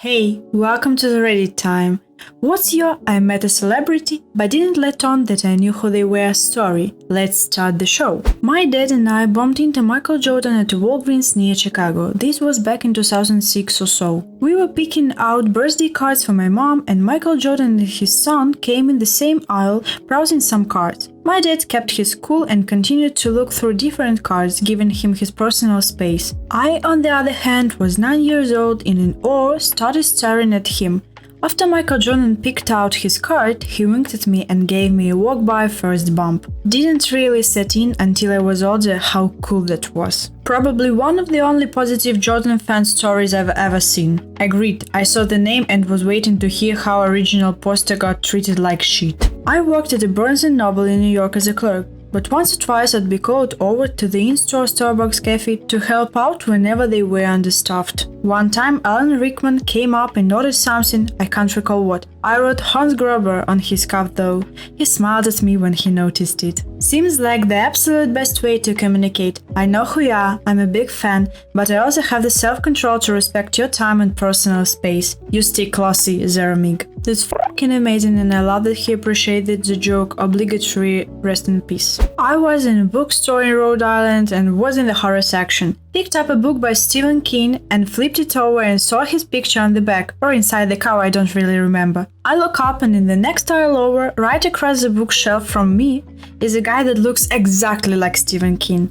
Hey, welcome to the Reddit time. What's your I met a celebrity but didn't let on that I knew who they were story? Let's start the show. My dad and I bumped into Michael Jordan at a Walgreens near Chicago. This was back in 2006 or so. We were picking out birthday cards for my mom, and Michael Jordan and his son came in the same aisle browsing some cards. My dad kept his cool and continued to look through different cards, giving him his personal space. I, on the other hand, was 9 years old and in awe started staring at him. After Michael Jordan picked out his card, he winked at me and gave me a walk-by first bump. Didn't really set in until I was older how cool that was. Probably one of the only positive Jordan fan stories I've ever seen. Agreed, I saw the name and was waiting to hear how original poster got treated like shit. I worked at a Barnes & Noble in New York as a clerk, but once or twice I'd be called over to the in-store Starbucks cafe to help out whenever they were understaffed. One time Alan Rickman came up and ordered something, I can't recall what. I wrote Hans Gruber on his cup though. He smiled at me when he noticed it. Seems like the absolute best way to communicate. I know who you are, I'm a big fan, but I also have the self-control to respect your time and personal space. You stay classy, Zeramig. That's fucking amazing, and I love that he appreciated the joke. Obligatory rest in peace. I was in a bookstore in Rhode Island and was in the horror section. Picked up a book by Stephen King and flipped it over and saw his picture on the back, or inside the cover, I don't really remember. I look up and in the next aisle over, right across the bookshelf from me, is a guy that looks exactly like Stephen King.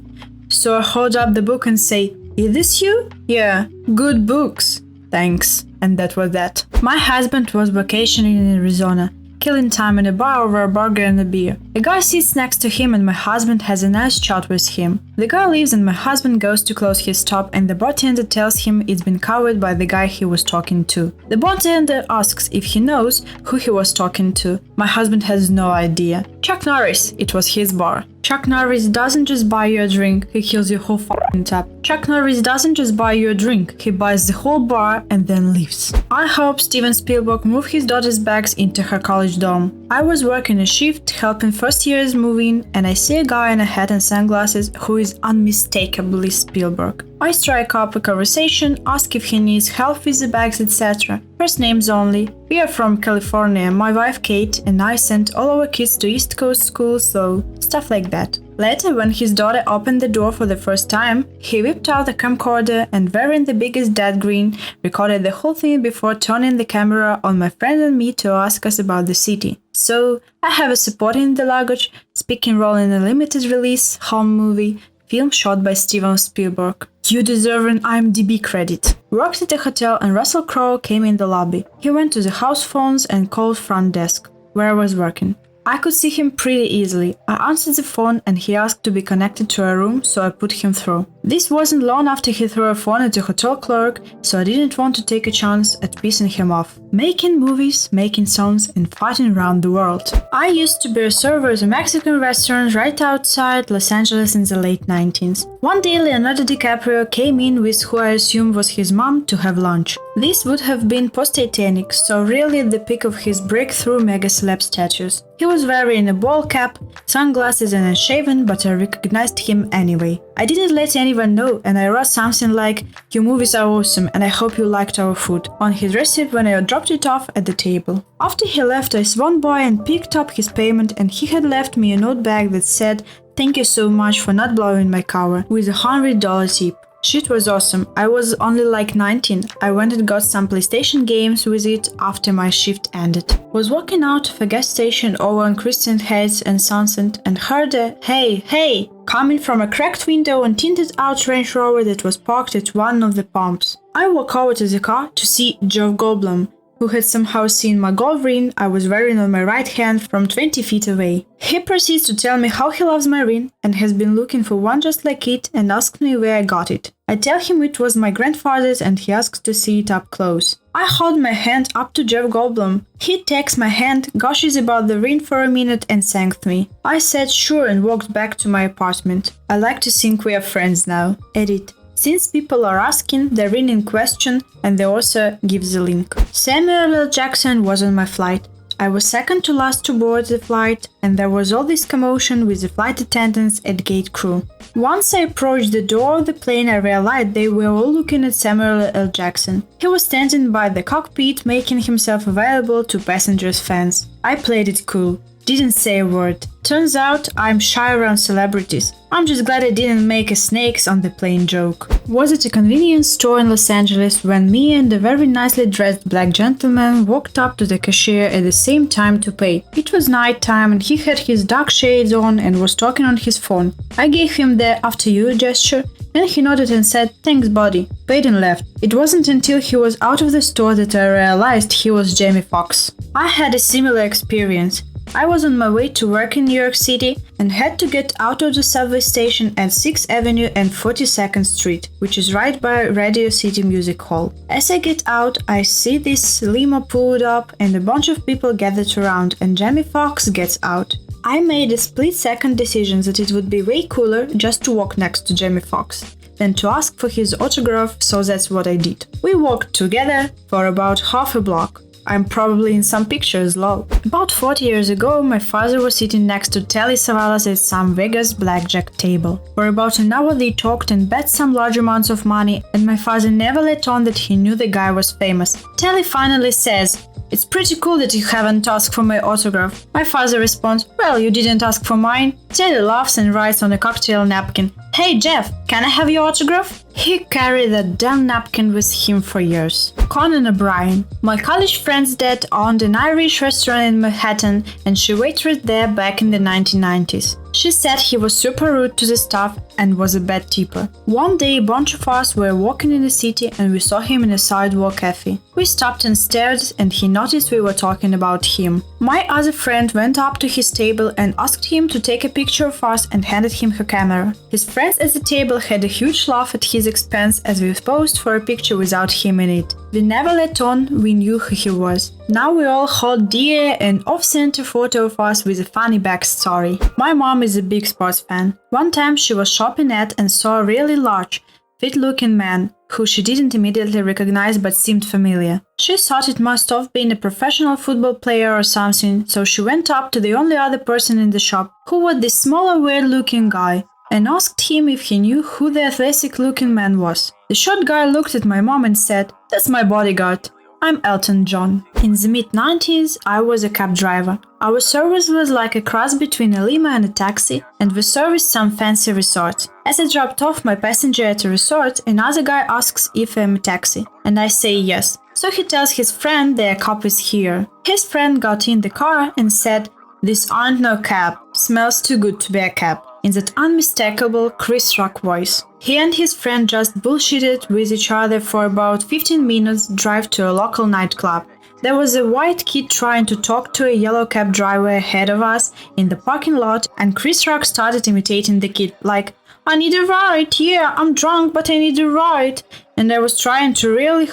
So I hold up the book and say, "Is this you?" "Yeah, good books. Thanks." And that was that. My husband was vacationing in Arizona, killing time in a bar over a burger and a beer. A guy sits next to him and my husband has a nice chat with him. The guy leaves and my husband goes to close his top and the bartender tells him it's been covered by the guy he was talking to. The bartender asks if he knows who he was talking to. My husband has no idea. Chuck Norris, it was his bar. Chuck Norris doesn't just buy you a drink, he kills your whole f***ing tab. Chuck Norris doesn't just buy you a drink, he buys the whole bar and then leaves. I hope Steven Spielberg moved his daughter's bags into her college dorm. I was working a shift, helping first years move in, and I see a guy in a hat and sunglasses who is unmistakably Spielberg. I strike up a conversation, ask if he needs help with the bags, etc. First names only. We are from California, my wife Kate and I sent all our kids to East Coast schools, so stuff like that. Later, when his daughter opened the door for the first time, he whipped out a camcorder and, wearing the biggest dad grin, recorded the whole thing before turning the camera on my friend and me to ask us about the city. So, I have a supporting the luggage, speaking role in a limited release home movie, film shot by Steven Spielberg. You deserve an IMDb credit. Worked at a hotel and Russell Crowe came in the lobby. He went to the house phones and called front desk, where I was working. I could see him pretty easily. I answered the phone and he asked to be connected to a room, so I put him through. This wasn't long after he threw a phone at the hotel clerk, so I didn't want to take a chance at pissing him off. Making movies, making songs, and fighting around the world. I used to be a server at a Mexican restaurant right outside Los Angeles in the late 90s. One day Leonardo DiCaprio came in with who I assumed was his mom to have lunch. This would have been post-Titanic, so really the peak of his breakthrough mega celeb status. He was wearing a ball cap, sunglasses and unshaven, but I recognized him anyway. I didn't let anyone know and I wrote something like, "Your movies are awesome and I hope you liked our food," on his receipt when I dropped it off at the table. After he left, I swung by and picked up his payment and he had left me a note bag that said, "Thank you so much for not blowing my cover," with a $100 tip. Shit was awesome. I was only like 19. I went and got some PlayStation games with it after my shift ended. Was walking out of a gas station over on Christian Heights and Sunset and heard a "Hey, hey!" coming from a cracked window and tinted out Range Rover that was parked at one of the pumps. I walk over to the car to see Jeff Goldblum, who had somehow seen my gold ring I was wearing on my right hand from 20 feet away. He proceeds to tell me how he loves my ring and has been looking for one just like it and asks me where I got it. I tell him it was my grandfather's and he asks to see it up close. I hold my hand up to Jeff Goldblum. He takes my hand, gushes about the ring for a minute and thanked me. I said sure and walked back to my apartment. I like to think we are friends now. Edit. Since people are asking, the ring in question, and the author gives the link. Samuel L. Jackson was on my flight. I was second to last to board the flight, and there was all this commotion with the flight attendants and gate crew. Once I approached the door of the plane, I realized they were all looking at Samuel L. Jackson. He was standing by the cockpit, making himself available to passengers' fans. I played it cool. Didn't say a word. Turns out I'm shy around celebrities. I'm just glad I didn't make a snakes on the plane joke. Was at a convenience store in Los Angeles when me and a very nicely dressed black gentleman walked up to the cashier at the same time to pay. It was night time and he had his dark shades on and was talking on his phone. I gave him the "after you" gesture and he nodded and said, "Thanks, buddy," paid and left. It wasn't until he was out of the store that I realized he was Jamie Foxx. I had a similar experience. I was on my way to work in New York City and had to get out of the subway station at 6th Avenue and 42nd Street, which is right by Radio City Music Hall. As I get out, I see this limo pulled up and a bunch of people gathered around, and Jamie Foxx gets out. I made a split-second decision that it would be way cooler just to walk next to Jamie Foxx than to ask for his autograph, so that's what I did. We walked together for about half a block. I'm probably in some pictures, lol. About 40 years ago, my father was sitting next to Telly Savalas at some Vegas blackjack table. For about an hour they talked and bet some large amounts of money, and my father never let on that he knew the guy was famous. Telly finally says, "It's pretty cool that you haven't asked for my autograph." My father responds, "Well, you didn't ask for mine." Telly laughs and writes on a cocktail napkin, "Hey Jeff, can I have your autograph?" He carried that damn napkin with him for years. Conan O'Brien. My college friend's dad owned an Irish restaurant in Manhattan and she waitressed there back in the 1990s. She said he was super rude to the staff and was a bad tipper. One day a bunch of us were walking in the city and we saw him in a sidewalk cafe. We stopped and stared and he noticed we were talking about him. My other friend went up to his table and asked him to take a picture of us and handed him her camera. His friends at the table had a huge laugh at his expense as we posed for a picture without him in it. We never let on we knew who he was. Now we all hold dear an off-center photo of us with a funny backstory. My mom is a big sports fan. One time she was shopping at and saw a really large, fit-looking man who she didn't immediately recognize but seemed familiar. She thought it must have been a professional football player or something, so she went up to the only other person in the shop, who was this smaller, weird-looking guy, and asked him if he knew who the athletic-looking man was. The short guy looked at my mom and said, "That's my bodyguard. I'm Elton John." In the mid-90s, I was a cab driver. Our service was like a cross between a limo and a taxi, and we serviced some fancy resorts. As I dropped off my passenger at a resort, another guy asks if I'm a taxi, and I say yes. So he tells his friend their cop is here. His friend got in the car and said, "This aren't no cab. Smells too good to be a cab," in that unmistakable Chris Rock voice. He and his friend just bullshitted with each other for about 15 minutes drive to a local nightclub. There was a white kid trying to talk to a yellow cab driver ahead of us in the parking lot, and Chris Rock started imitating the kid, like, "I need a ride, yeah, I'm drunk, but I need a ride." And I was trying really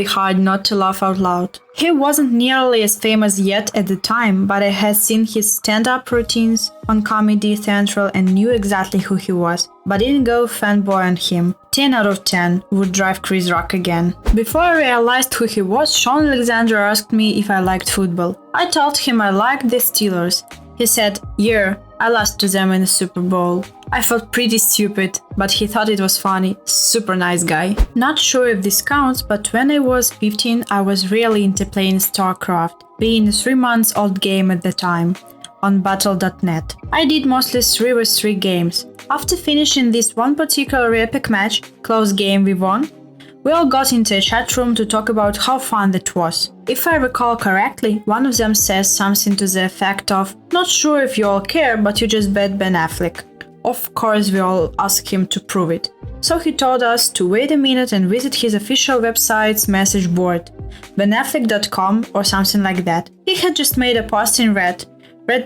hard not to laugh out loud. He wasn't nearly as famous yet at the time, but I had seen his stand-up routines on Comedy Central and knew exactly who he was, but didn't go fanboy on him. 10 out of 10 would drive Chris Rock again. Before I realized who he was, Sean Alexander asked me if I liked football. I told him I liked the Steelers. He said, "Yeah, I lost to them in the Super Bowl." I felt pretty stupid, but he thought it was funny. Super nice guy. Not sure if this counts, but when I was 15, I was really into playing StarCraft, being a 3-month-old game at the time, on Battle.net. I did mostly 3v3 games. After finishing this one particular epic match, close game we won, we all got into a chat room to talk about how fun that was. If I recall correctly, one of them says something to the effect of, "Not sure if you all care, but you just bet Ben Affleck." Of course, we all asked him to prove it. So he told us to wait a minute and visit his official website's message board, benaffleck.com or something like that. He had just made a post in Red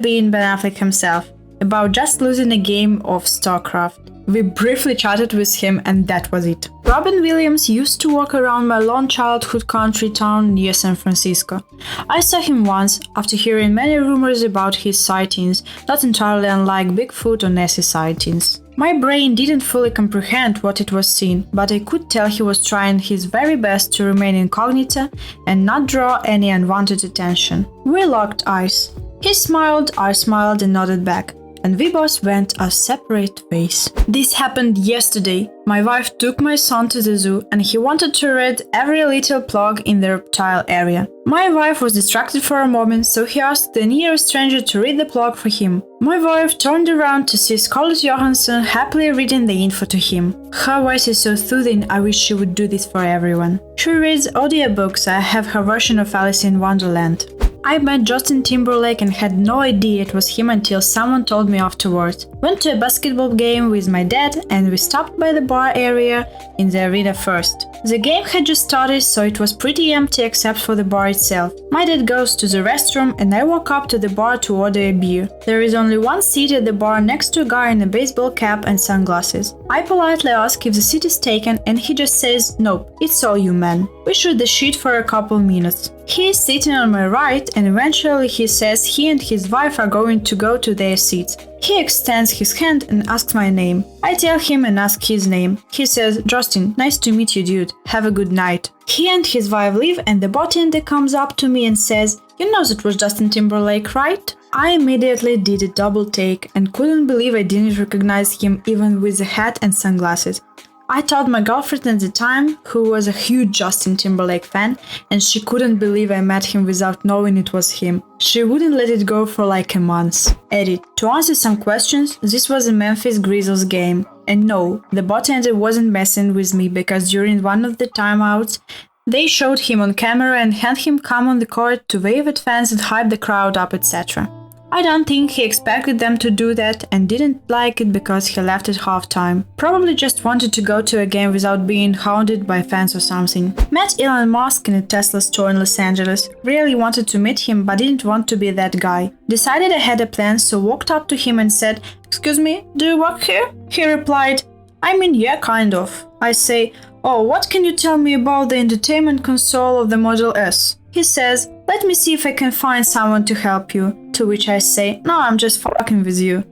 being Ben Affleck himself, about just losing a game of StarCraft. We briefly chatted with him and that was it. Robin Williams used to walk around my lone childhood country town near San Francisco. I saw him once after hearing many rumors about his sightings, not entirely unlike Bigfoot or Nessie sightings. My brain didn't fully comprehend what it was seeing, but I could tell he was trying his very best to remain incognito and not draw any unwanted attention. We locked eyes. He smiled, I smiled and nodded back, and we both went our separate ways. This happened yesterday. My wife took my son to the zoo and he wanted to read every little plug in the reptile area. My wife was distracted for a moment, so he asked the nearest stranger to read the plug for him. My wife turned around to see Scarlett Johansson happily reading the info to him. Her voice is so soothing, I wish she would do this for everyone. She reads audiobooks, I have her version of Alice in Wonderland. I met Justin Timberlake and had no idea it was him until someone told me afterwards. Went to a basketball game with my dad and we stopped by the bar area in the arena first. The game had just started, so it was pretty empty except for the bar itself. My dad goes to the restroom and I walk up to the bar to order a beer. There is only one seat at the bar next to a guy in a baseball cap and sunglasses. I politely ask if the seat is taken and he just says, nope, it's all you man. We shoot the shit for a couple minutes. He is sitting on my right and eventually he says he and his wife are going to go to their seats. He extends his hand and asks my name. I tell him and ask his name. He says, Justin, nice to meet you dude, have a good night. He and his wife leave and the bartender comes up to me and says, you know that was Justin Timberlake, right? I immediately did a double take and couldn't believe I didn't recognize him even with the hat and sunglasses. I told my girlfriend at the time, who was a huge Justin Timberlake fan, and she couldn't believe I met him without knowing it was him. She wouldn't let it go for like a month. Edit. To answer some questions, this was a Memphis Grizzlies game. And no, the bartender wasn't messing with me because during one of the timeouts, they showed him on camera and had him come on the court to wave at fans and hype the crowd up, etc. I don't think he expected them to do that and didn't like it because he left at halftime. Probably just wanted to go to a game without being hounded by fans or something. Met Elon Musk in a Tesla store in Los Angeles. Really wanted to meet him but didn't want to be that guy. Decided I had a plan, so walked up to him and said, "Excuse me, do you work here?" He replied, "I mean, yeah, kind of." I say, "Oh, what can you tell me about the entertainment console of the Model S?" He says, "Let me see if I can find someone to help you." To which I say, "No, I'm just fucking with you."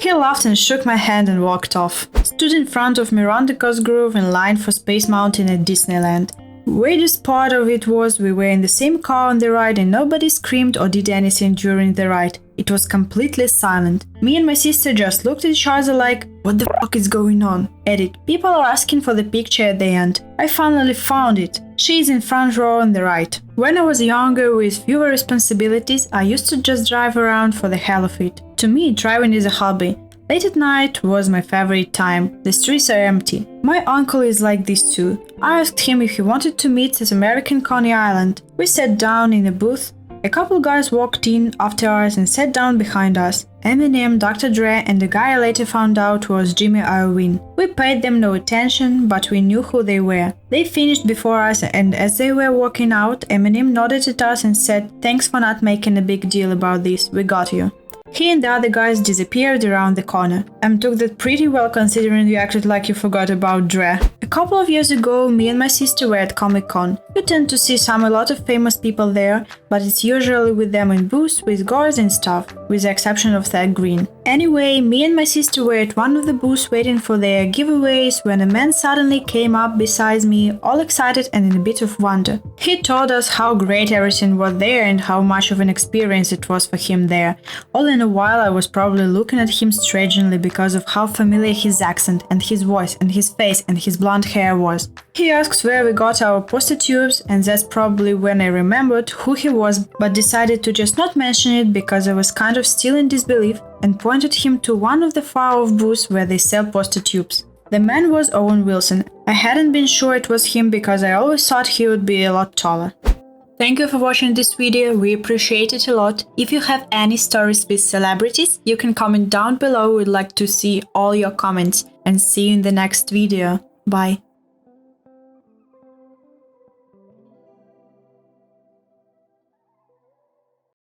He laughed and shook my hand and walked off. Stood in front of Miranda Cosgrove in line for Space Mountain at Disneyland. Weirdest part of it was we were in the same car on the ride and nobody screamed or did anything during the ride. It was completely silent. Me and my sister just looked at each other like, what the fuck is going on? Edit. People are asking for the picture at the end. I finally found it. She is in front row on the right. When I was younger with fewer responsibilities, I used to just drive around for the hell of it. To me, driving is a hobby. Late at night was my favorite time. The streets are empty. My uncle is like this too. I asked him if he wanted to meet at American Coney Island. We sat down in a booth. A couple guys walked in after us and sat down behind us. Eminem, Dr. Dre, and the guy I later found out was Jimmy Iovine. We paid them no attention, but we knew who they were. They finished before us, and as they were walking out, Eminem nodded at us and said, "Thanks for not making a big deal about this, we got you." He and the other guys disappeared around the corner. Took that pretty well considering you acted like you forgot about Dre. A couple of years ago, me and my sister were at Comic-Con. You tend to see a lot of famous people there, but it's usually with them in booths with guards and stuff, with the exception of Thad Green. Anyway, me and my sister were at one of the booths waiting for their giveaways when a man suddenly came up beside me, all excited and in a bit of wonder. He told us how great everything was there and how much of an experience it was for him there. All in a while I was probably looking at him strangely because of how familiar his accent and his voice and his face and his blonde hair was. He asked where we got our poster tubes, and that's probably when I remembered who he was, but decided to just not mention it because I was kind of still in disbelief and pointed him to one of the far-off booths where they sell poster tubes. The man was Owen Wilson. I hadn't been sure it was him because I always thought he would be a lot taller. Thank you for watching this video, we appreciate it a lot. If you have any stories with celebrities, you can comment down below, we'd like to see all your comments. And see you in the next video. Bye.